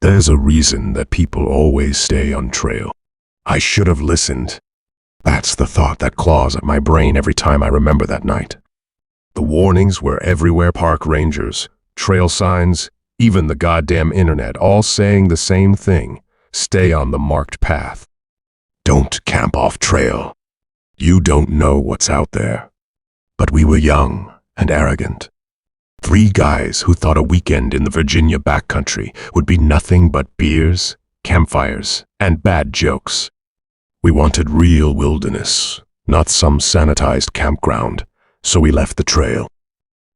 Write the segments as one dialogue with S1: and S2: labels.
S1: There's a reason that people always stay on trail. I should have listened. That's the thought that claws at my brain every time I remember that night. The warnings were everywhere: park rangers, trail signs, even the goddamn internet, all saying the same thing: stay on the marked path. Don't camp off trail. You don't know what's out there. But we were young and arrogant. 3 guys who thought a weekend in the Virginia backcountry would be nothing but beers, campfires, and bad jokes. We wanted real wilderness, not some sanitized campground, so we left the trail.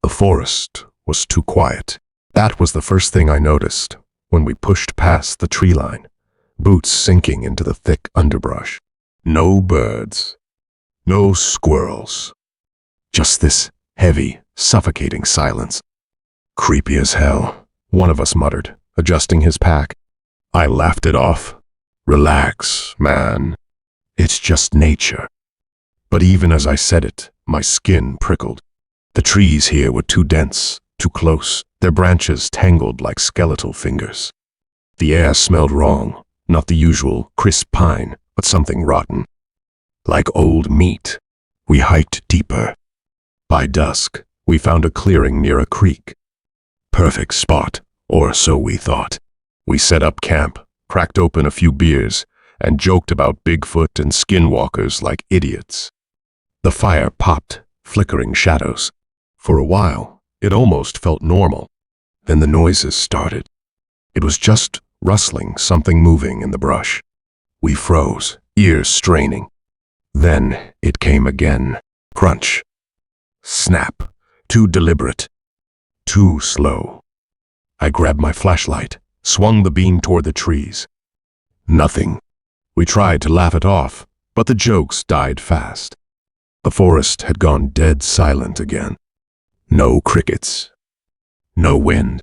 S1: The forest was too quiet. That was the first thing I noticed when we pushed past the tree line, boots sinking into the thick underbrush. No birds, no squirrels, just this heavy, suffocating silence. Creepy as hell, one of us muttered, adjusting his pack. I laughed it off. Relax, man. It's just nature. But even as I said it, my skin prickled. The trees here were too dense, too close, their branches tangled like skeletal fingers. The air smelled wrong, not the usual crisp pine, but something rotten. Like old meat. We hiked deeper. By dusk, we found a clearing near a creek. Perfect spot, or so we thought. We set up camp, cracked open a few beers, and joked about Bigfoot and skinwalkers like idiots. The fire popped, flickering shadows. For a while, it almost felt normal. Then the noises started. It was just rustling, something moving in the brush. We froze, ears straining. Then it came again. Crunch. Snap. Too deliberate. Too slow. I grabbed my flashlight, swung the beam toward the trees. Nothing. We tried to laugh it off, but the jokes died fast. The forest had gone dead silent again. No crickets. No wind.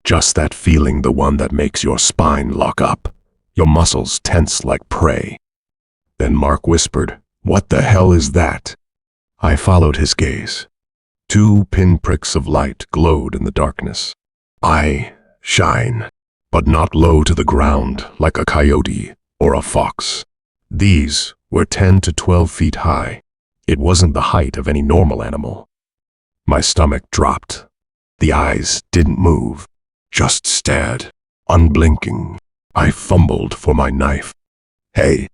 S1: Just that feeling, the one that makes your spine lock up, your muscles tense like prey. Then Mark whispered, "What the hell is that?" I followed his gaze. 2 pinpricks of light glowed in the darkness. I shine, but not low to the ground like a coyote or a fox. These were 10 to 12 feet high. It wasn't the height of any normal animal. My stomach dropped. The eyes didn't move, just stared, unblinking. I fumbled for my knife. "Hey,"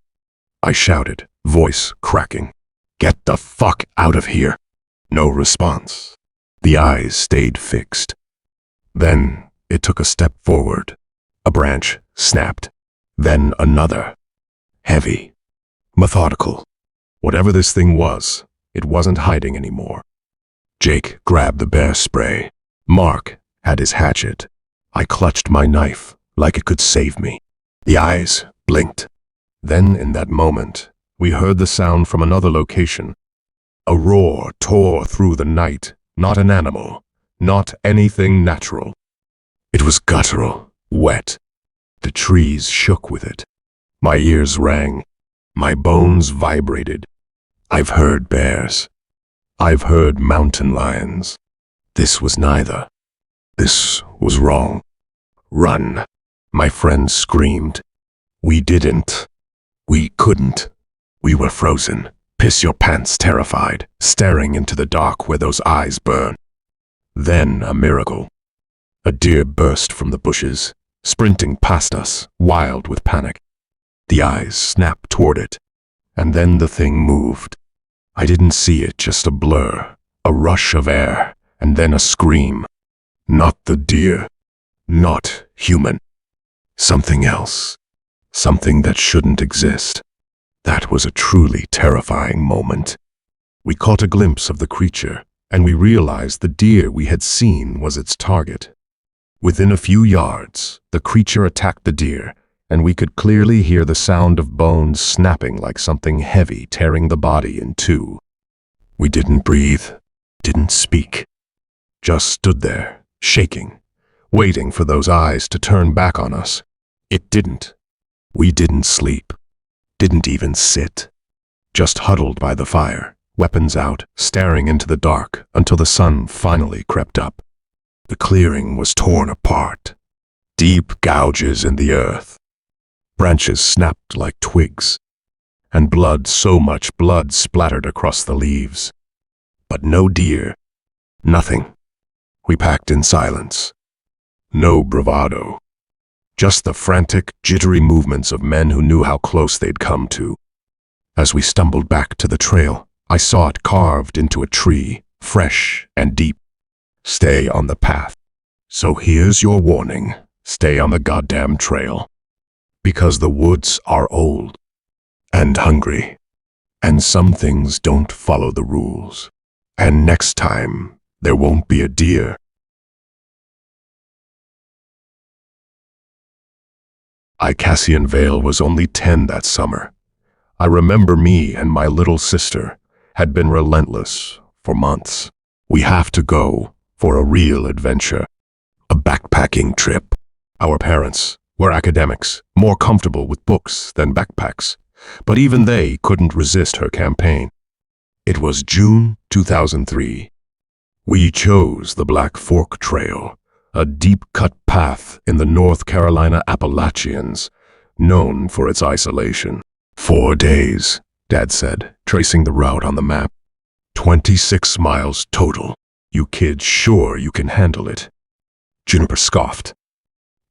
S1: I shouted, voice cracking. "Get the fuck out of here." No response. The eyes stayed fixed. Then it took a step forward. A branch snapped. Then another. Heavy. Methodical. Whatever this thing was, it wasn't hiding anymore. Jake grabbed the bear spray. Mark had his hatchet. I clutched my knife like it could save me. The eyes blinked. Then in that moment, we heard the sound from another location. A roar tore through the night, not an animal, not anything natural. It was guttural, wet. The trees shook with it. My ears rang. My bones vibrated. I've heard bears. I've heard mountain lions. This was neither. This was wrong. "Run," my friend screamed. We didn't. We couldn't. We were frozen. Piss your pants terrified, staring into the dark where those eyes burn. Then a miracle. A deer burst from the bushes, sprinting past us, wild with panic. The eyes snapped toward it, and then the thing moved. I didn't see it, just a blur, a rush of air, and then a scream. Not the deer, not human. Something else, something that shouldn't exist. That was a truly terrifying moment. We caught a glimpse of the creature, and we realized the deer we had seen was its target. Within a few yards, the creature attacked the deer, and we could clearly hear the sound of bones snapping like something heavy tearing the body in two. We didn't breathe, didn't speak, just stood there, shaking, waiting for those eyes to turn back on us. It didn't. We didn't sleep. Didn't even sit, just huddled by the fire, weapons out, staring into the dark until the sun finally crept up. The clearing was torn apart. Deep gouges in the earth. Branches snapped like twigs, and blood, so much blood splattered across the leaves. But no deer. Nothing. We packed in silence. No bravado. Just the frantic, jittery movements of men who knew how close they'd come to. As we stumbled back to the trail, I saw it carved into a tree, fresh and deep. Stay on the path. So here's your warning. Stay on the goddamn trail. Because the woods are old and hungry, and some things don't follow the rules. And next time, there won't be a deer. Cassian Vale was only 10 that summer. I remember me and my little sister had been relentless for months. We have to go for a real adventure, a backpacking trip. Our parents were academics, more comfortable with books than backpacks, but even they couldn't resist her campaign. It was June 2003. We chose the Black Fork Trail, a deep-cut path in the North Carolina Appalachians, known for its isolation. 4 days, Dad said, tracing the route on the map. 26 miles total. You kids sure you can handle it? Juniper scoffed.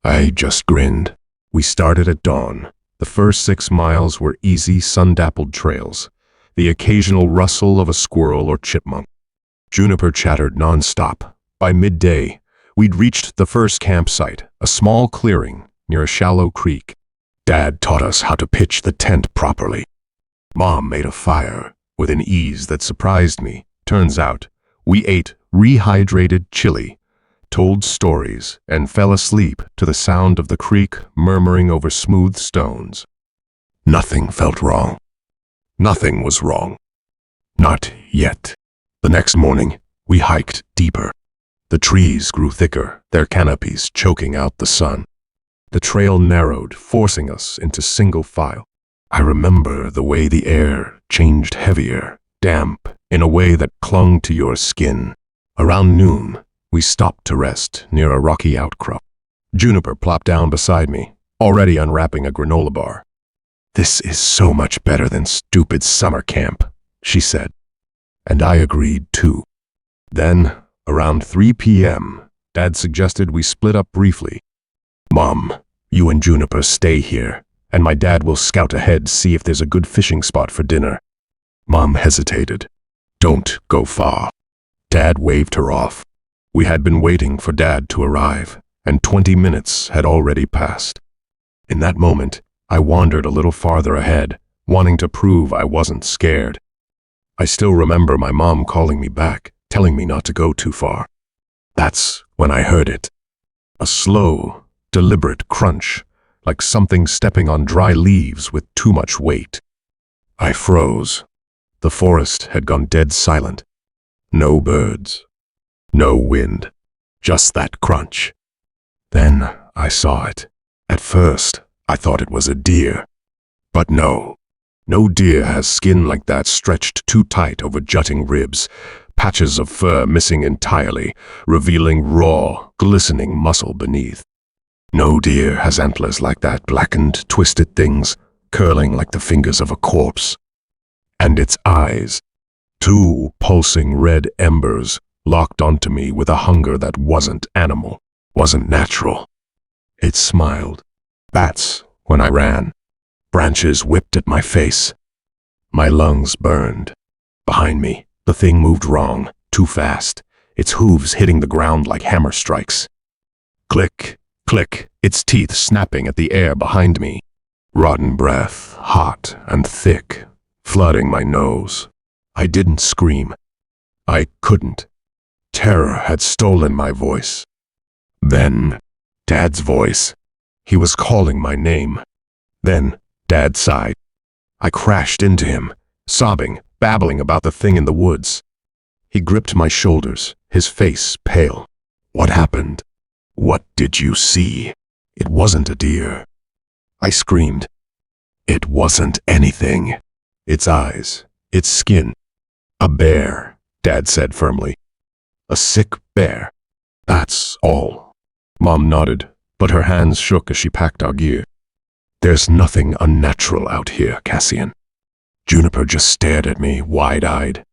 S1: I just grinned. We started at dawn. The first 6 miles were easy, sun-dappled trails, the occasional rustle of a squirrel or chipmunk. Juniper chattered nonstop. By midday, we'd reached the first campsite, a small clearing near a shallow creek. Dad taught us how to pitch the tent properly. Mom made a fire with an ease that surprised me. Turns out, we ate rehydrated chili, told stories, and fell asleep to the sound of the creek murmuring over smooth stones. Nothing felt wrong. Nothing was wrong. Not yet. The next morning, we hiked deeper. The trees grew thicker, their canopies choking out the sun. The trail narrowed, forcing us into single file. I remember the way the air changed heavier, damp, in a way that clung to your skin. Around noon, we stopped to rest near a rocky outcrop. Juniper plopped down beside me, already unwrapping a granola bar. This is so much better than stupid summer camp, she said. And I agreed too. Then, around 3 p.m., Dad suggested we split up briefly. Mom, you and Juniper stay here, and my dad will scout ahead, see if there's a good fishing spot for dinner. Mom hesitated. Don't go far. Dad waved her off. We had been waiting for Dad to arrive, and 20 minutes had already passed. In that moment, I wandered a little farther ahead, wanting to prove I wasn't scared. I still remember my mom calling me back, telling me not to go too far. That's when I heard it. A slow, deliberate crunch, like something stepping on dry leaves with too much weight. I froze. The forest had gone dead silent. No birds. No wind. Just that crunch. Then I saw it. At first, I thought it was a deer. But no. No deer has skin like that stretched too tight over jutting ribs, patches of fur missing entirely, revealing raw, glistening muscle beneath. No deer has antlers like that, blackened, twisted things, curling like the fingers of a corpse. And its eyes, 2 pulsing red embers, locked onto me with a hunger that wasn't animal, wasn't natural. It smiled. Bats when I ran. Branches whipped at my face. My lungs burned. Behind me, the thing moved wrong, too fast, its hooves hitting the ground like hammer strikes. Click, click, its teeth snapping at the air behind me. Rotten breath, hot and thick, flooding my nose. I didn't scream. I couldn't. Terror had stolen my voice. Then, Dad's voice. He was calling my name. Then, Dad sighed. I crashed into him, sobbing, babbling about the thing in the woods. He gripped my shoulders, his face pale. What happened? What did you see? It wasn't a deer. I screamed. It wasn't anything. Its eyes, its skin. A bear, Dad said firmly. A sick bear. That's all. Mom nodded, but her hands shook as she packed our gear. "There's nothing unnatural out here, Cassian." Juniper just stared at me, wide-eyed.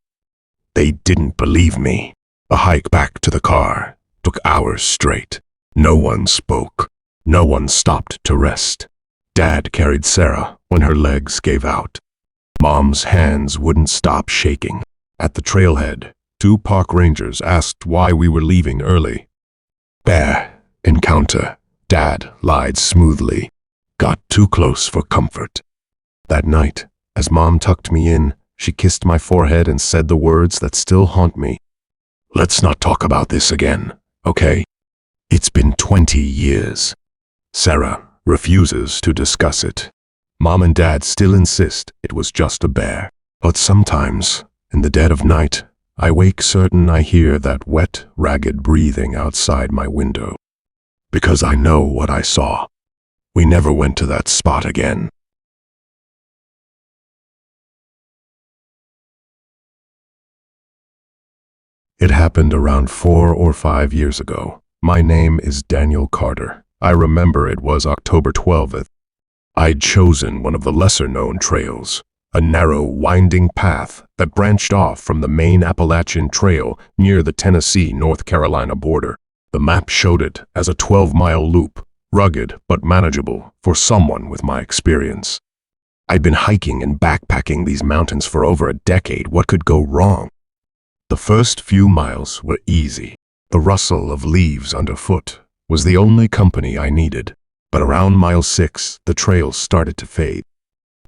S1: They didn't believe me. The hike back to the car took hours straight. No one spoke. No one stopped to rest. Dad carried Sarah when her legs gave out. Mom's hands wouldn't stop shaking. At the trailhead, 2 park rangers asked why we were leaving early. "Bear encounter," Dad lied smoothly. "Got too close for comfort." That night, as Mom tucked me in, she kissed my forehead and said the words that still haunt me. "Let's not talk about this again, okay? It's been 20 years. Sarah refuses to discuss it. Mom and Dad still insist it was just a bear. But sometimes, in the dead of night, I wake certain I hear that wet, ragged breathing outside my window. Because I know what I saw. We never went to that spot again. It happened around 4 or 5 years ago. My name is Daniel Carter. I remember it was October 12th. I'd chosen one of the lesser-known trails, a narrow, winding path that branched off from the main Appalachian trail near the Tennessee-North Carolina border. The map showed it as a 12-mile loop, rugged but manageable for someone with my experience. I'd been hiking and backpacking these mountains for over a decade. What could go wrong? The first few miles were easy. The rustle of leaves underfoot was the only company I needed. But around mile 6, the trail started to fade.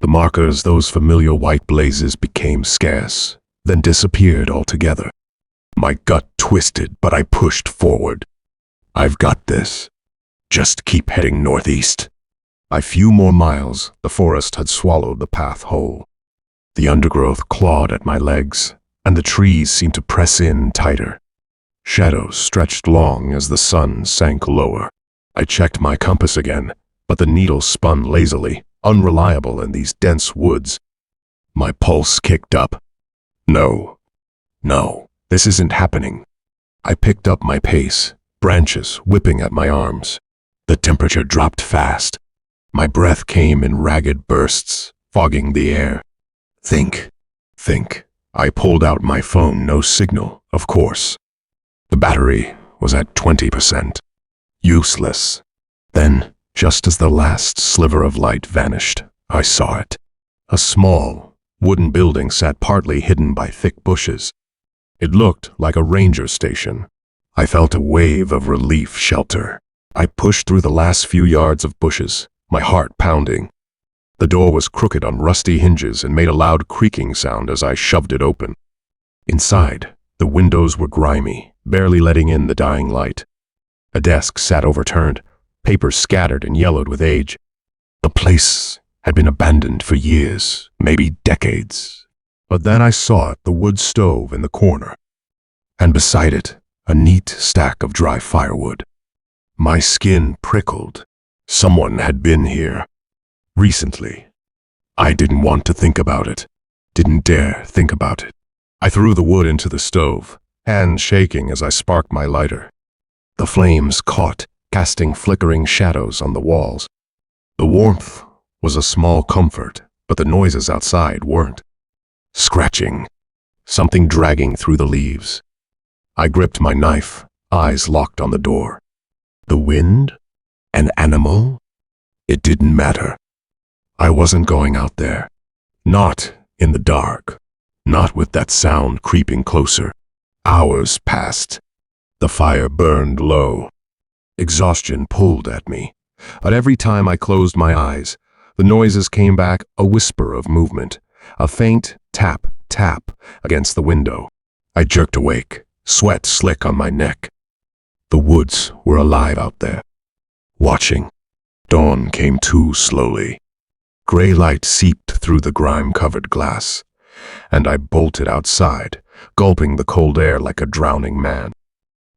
S1: The markers, those familiar white blazes, became scarce, then disappeared altogether. My gut twisted, but I pushed forward. "I've got this. Just keep heading northeast." A few more miles, the forest had swallowed the path whole. The undergrowth clawed at my legs, and the trees seemed to press in tighter. Shadows stretched long as the sun sank lower. I checked my compass again, but the needle spun lazily, unreliable in these dense woods. My pulse kicked up. No, this isn't happening. I picked up my pace, branches whipping at my arms. The temperature dropped fast. My breath came in ragged bursts, fogging the air. Think. I pulled out my phone, no signal, of course. The battery was at 20%. Useless. Then, just as the last sliver of light vanished, I saw it. A small, wooden building sat partly hidden by thick bushes. It looked like a ranger station. I felt a wave of relief shelter. I pushed through the last few yards of bushes, my heart pounding. The door was crooked on rusty hinges and made a loud creaking sound as I shoved it open. Inside, the windows were grimy, barely letting in the dying light. A desk sat overturned, papers scattered and yellowed with age. The place had been abandoned for years, maybe decades. But then I saw the wood stove in the corner, and beside it, a neat stack of dry firewood. My skin prickled. Someone had been here. Recently. I didn't want to think about it. Didn't dare think about it. I threw the wood into the stove, hands shaking as I sparked my lighter. The flames caught, casting flickering shadows on the walls. The warmth was a small comfort, but the noises outside weren't. Scratching. Something dragging through the leaves. I gripped my knife, eyes locked on the door. The wind? An animal? It didn't matter. I wasn't going out there. Not in the dark. Not with that sound creeping closer. Hours passed. The fire burned low. Exhaustion pulled at me. But every time I closed my eyes, the noises came back, a whisper of movement, a faint tap, tap against the window. I jerked awake, sweat slick on my neck. The woods were alive out there. Watching. Dawn came too slowly. Gray light seeped through the grime-covered glass, and I bolted outside, gulping the cold air like a drowning man.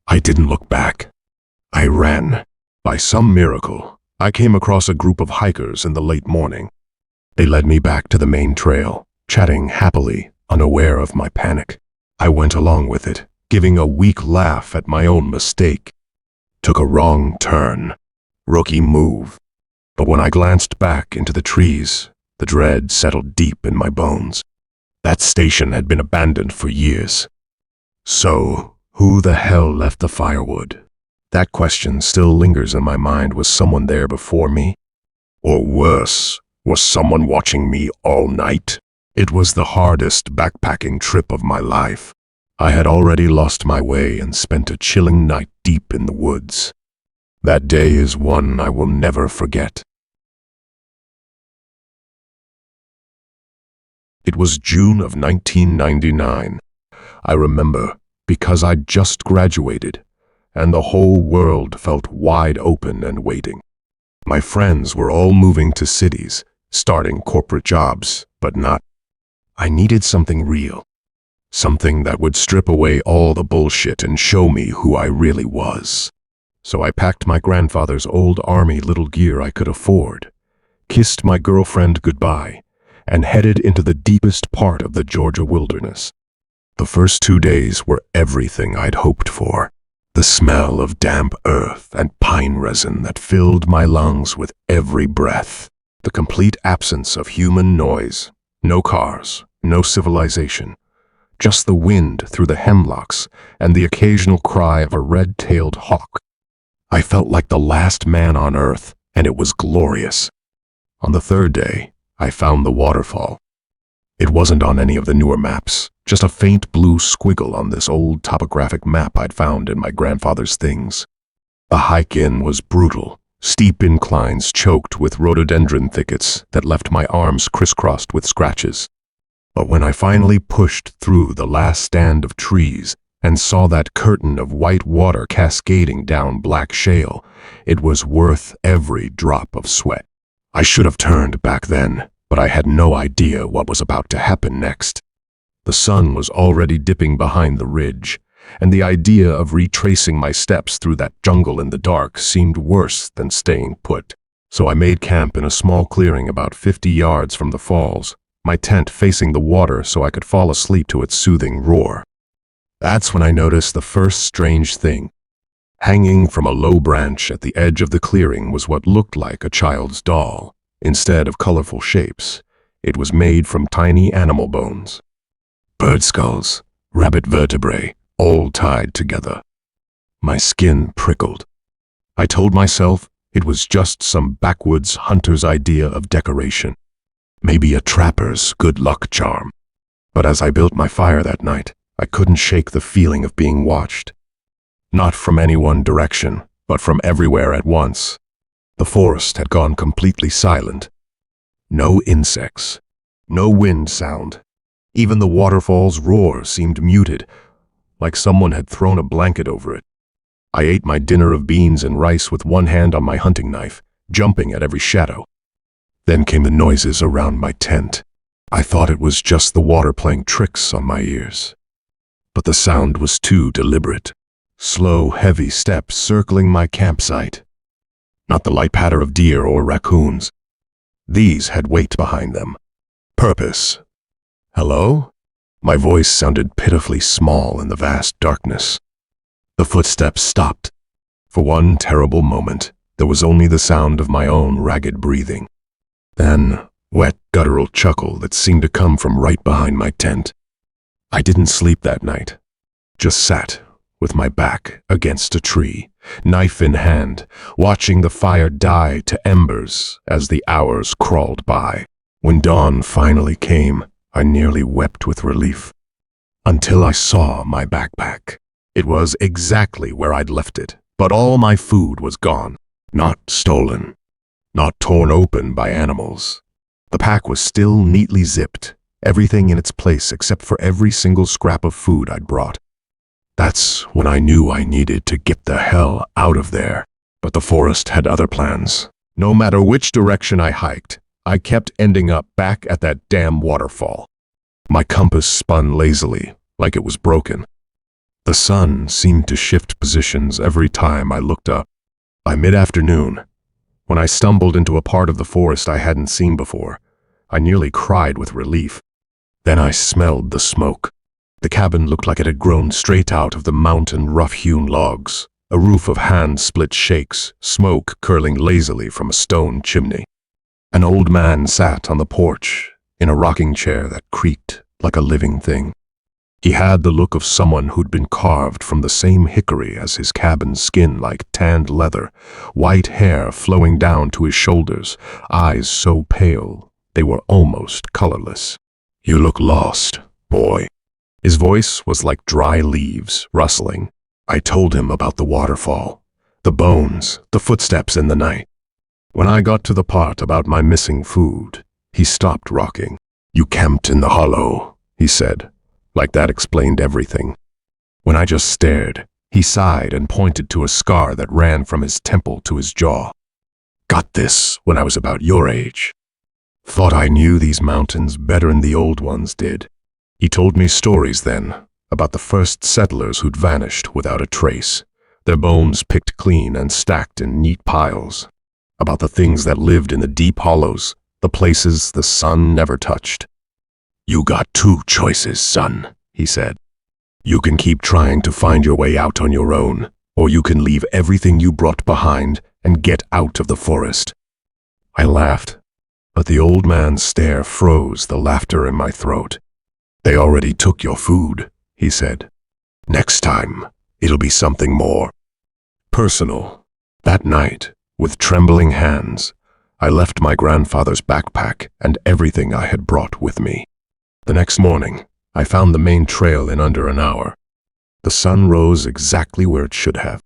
S1: I didn't look back. I ran. By some miracle, I came across a group of hikers in the late morning. They led me back to the main trail, chatting happily, unaware of my panic. I went along with it, giving a weak laugh at my own mistake. Took a wrong turn. Rookie move. But when I glanced back into the trees, the dread settled deep in my bones. That station had been abandoned for years. So, who the hell left the firewood? That question still lingers in my mind. Was someone there before me? Or worse, was someone watching me all night? It was the hardest backpacking trip of my life. I had already lost my way and spent a chilling night deep in the woods. That day is one I will never forget. It was June of 1999. I remember because I'd just graduated, and the whole world felt wide open and waiting. My friends were all moving to cities, starting corporate jobs, but not. I needed something real. Something that would strip away all the bullshit and show me who I really was. So I packed my grandfather's old army little gear I could afford, kissed my girlfriend goodbye, and headed into the deepest part of the Georgia wilderness. The first 2 days were everything I'd hoped for. The smell of damp earth and pine resin that filled my lungs with every breath. The complete absence of human noise. No cars, no civilization. Just the wind through the hemlocks and the occasional cry of a red-tailed hawk. I felt like the last man on earth, and it was glorious. On the third day, I found the waterfall. It wasn't on any of the newer maps, just a faint blue squiggle on this old topographic map I'd found in my grandfather's things. The hike in was brutal, steep inclines choked with rhododendron thickets that left my arms crisscrossed with scratches. But when I finally pushed through the last stand of trees and saw that curtain of white water cascading down black shale, it was worth every drop of sweat. I should have turned back then, but I had no idea what was about to happen next. The sun was already dipping behind the ridge, and the idea of retracing my steps through that jungle in the dark seemed worse than staying put. So I made camp in a small clearing about 50 yards from the falls, my tent facing the water so I could fall asleep to its soothing roar. That's when I noticed the first strange thing. Hanging from a low branch at the edge of the clearing was what looked like a child's doll. Instead of colorful shapes, it was made from tiny animal bones. Bird skulls, rabbit vertebrae, all tied together. My skin prickled. I told myself it was just some backwoods hunter's idea of decoration. Maybe a trapper's good luck charm. But as I built my fire that night, I couldn't shake the feeling of being watched. Not from any one direction, but from everywhere at once. The forest had gone completely silent. No insects, no wind sound. Even the waterfall's roar seemed muted, like someone had thrown a blanket over it. I ate my dinner of beans and rice with one hand on my hunting knife, jumping at every shadow. Then came the noises around my tent. I thought it was just the water playing tricks on my ears. But the sound was too deliberate. Slow, heavy steps circling my campsite. Not the light patter of deer or raccoons. These had weight behind them. Purpose. Hello? My voice sounded pitifully small in the vast darkness. The footsteps stopped. For one terrible moment, there was only the sound of my own ragged breathing. Then, wet, guttural chuckle that seemed to come from right behind my tent. I didn't sleep that night. Just sat, with my back against a tree, knife in hand, watching the fire die to embers as the hours crawled by. When dawn finally came, I nearly wept with relief. Until I saw my backpack. It was exactly where I'd left it, but all my food was gone. Not stolen. Not torn open by animals. The pack was still neatly zipped, everything in its place except for every single scrap of food I'd brought. That's when I knew I needed to get the hell out of there. But the forest had other plans. No matter which direction I hiked, I kept ending up back at that damn waterfall. My compass spun lazily, like it was broken. The sun seemed to shift positions every time I looked up. By mid-afternoon, when I stumbled into a part of the forest I hadn't seen before, I nearly cried with relief. Then I smelled the smoke. The cabin looked like it had grown straight out of the mountain rough-hewn logs, A roof of hand-split shakes, smoke curling lazily from a stone chimney. An old man sat on the porch, in a rocking chair that creaked like a living thing. He had the look of someone who'd been carved from the same hickory as his cabin's skin, like tanned leather, white hair flowing down to his shoulders, eyes so pale they were almost colorless. "You look lost, boy." His voice was like dry leaves rustling. I told him about the waterfall, the bones, the footsteps in the night. When I got to the part about my missing food, he stopped rocking. "You camped in the hollow," he said, like that explained everything. When I just stared, he sighed and pointed to a scar that ran from his temple to his jaw. "Got this when I was about your age. Thought I knew these mountains better than the old ones did." He told me stories then, about the first settlers who'd vanished without a trace, their bones picked clean and stacked in neat piles, about the things that lived in the deep hollows, the places the sun never touched. "You got two choices, son," he said. "You can keep trying to find your way out on your own, or you can leave everything you brought behind and get out of the forest." I laughed, but the old man's stare froze the laughter in my throat. "They already took your food," he said. "Next time, it'll be something more personal." That night, with trembling hands, I left my grandfather's backpack and everything I had brought with me. The next morning, I found the main trail in under an hour. The sun rose exactly where it should have.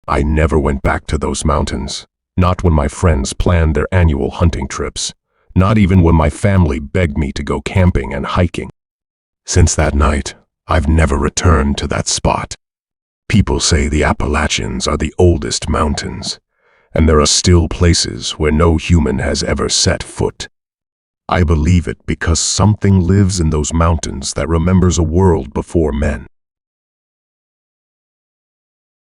S1: I never went back to those mountains, not when my friends planned their annual hunting trips, not even when my family begged me to go camping and hiking. Since that night, I've never returned to that spot. People say the Appalachians are the oldest mountains, and there are still places where no human has ever set foot. I believe it because something lives in those mountains that remembers a world before men.